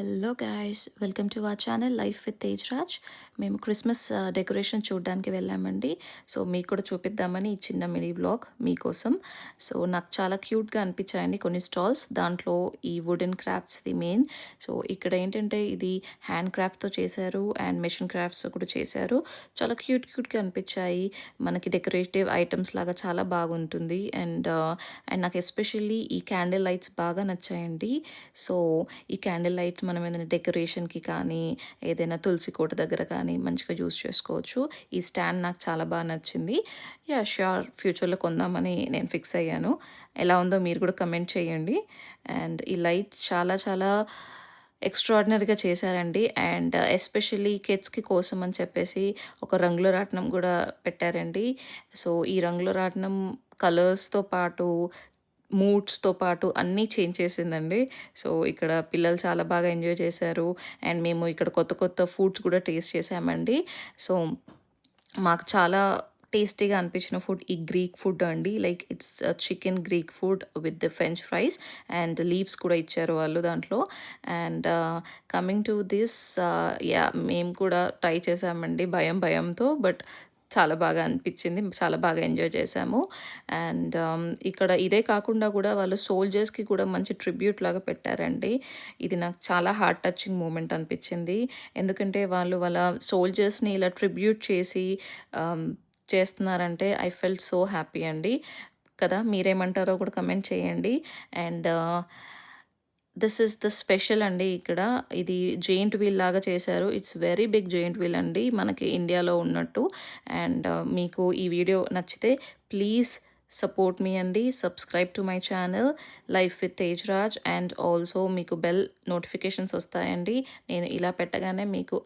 Hello guys, welcome to our channel life with Tej Raj. మేము Christmas decoration చూడడానికి వెళ్ళామండి. So మీకు కూడా చూపిద్దామని ఈ చిన్న మినీ వ్లాగ్ మీకోసం. సో నాకు చాలా క్యూట్గా అనిపించాయండి కొన్ని స్టాల్స్. దాంట్లో ఈ వుడెన్ క్రాఫ్ట్స్ది మెయిన్. సో ఇక్కడ ఏంటంటే ఇది హ్యాండ్ క్రాఫ్ట్తో చేశారు అండ్ మెషిన్ క్రాఫ్ట్స్తో కూడా చేశారు. చాలా క్యూట్గా అనిపించాయి. మనకి డెకరేటివ్ ఐటమ్స్ లాగా చాలా బాగుంటుంది. అండ్ నాకు ఎస్పెషల్లీ ఈ క్యాండిల్ లైట్స్ బాగా నచ్చాయండి. సో ఈ క్యాండిల్ లైట్స్ మనం ఏదైనా డెకరేషన్కి కానీ ఏదైనా తులసి కోట దగ్గర కానీ మంచిగా యూస్ చేసుకోవచ్చు. ఈ స్టాండ్ నాకు చాలా బాగా నచ్చింది. ష్యూర్ ఫ్యూచర్లో కొందామని నేను ఫిక్స్ అయ్యాను. ఎలా ఉందో మీరు కూడా కమెంట్ చేయండి. అండ్ ఈ లైట్స్ చాలా చాలా ఎక్స్ట్రాడినరీగా చేశారండి. అండ్ ఎస్పెషల్లీ కిడ్స్కి కోసం అని చెప్పేసి ఒక రంగుల రాట్నం కూడా పెట్టారండి. సో ఈ రంగుల రాట్నం కలర్స్తో పాటు మూడ్స్తో పాటు అన్నీ చేంజ్ చేసిందండి. సో ఇక్కడ పిల్లలు చాలా బాగా ఎంజాయ్ చేశారు. అండ్ మేము ఇక్కడ కొత్త కొత్త ఫుడ్స్ కూడా టేస్ట్ చేసామండి. సో మాకు చాలా టేస్టీగా అనిపించిన ఫుడ్ ఈ గ్రీక్ ఫుడ్ అండి. Like it's chicken Greek food with the French fries and leaves కూడా ఇచ్చారు వాళ్ళు దాంట్లో. అండ్ కమింగ్ టు దిస్, మేము కూడా ట్రై చేసామండి భయంతో. బట్ చాలా బాగా అనిపించింది. చాలా బాగా ఎంజాయ్ చేశాము. అండ్ ఇక్కడ ఇదే కాకుండా కూడా వాళ్ళు సోల్జర్స్కి కూడా మంచి ట్రిబ్యూట్ లాగా పెట్టారండి. ఇది నాకు చాలా హార్ట్ టచింగ్ మూమెంట్ అనిపించింది. ఎందుకంటే వాళ్ళు వాళ్ళ సోల్జర్స్ని ఇలా ట్రిబ్యూట్ చేసి చేస్తున్నారంటే ఐ ఫెల్ట్ సో హ్యాపీ అండి. కదా, మీరేమంటారో కూడా కమెంట్ చేయండి. And this is the special అండి. ఇక్కడ ఇది జెయింట్ వీల్ లాగా చేశారు. It's very big giant wheel అండి, మనకి ఇండియాలో ఉన్నట్టు. అండ్ మీకు ఈ వీడియో నచ్చితే ప్లీజ్ సపోర్ట్ మీ అండి. Subscribe to my channel life with Tej Raj. And also మీకు బెల్ నోటిఫికేషన్స్ వస్తాయండి. నేను ఇలా పెట్టగానే మీకు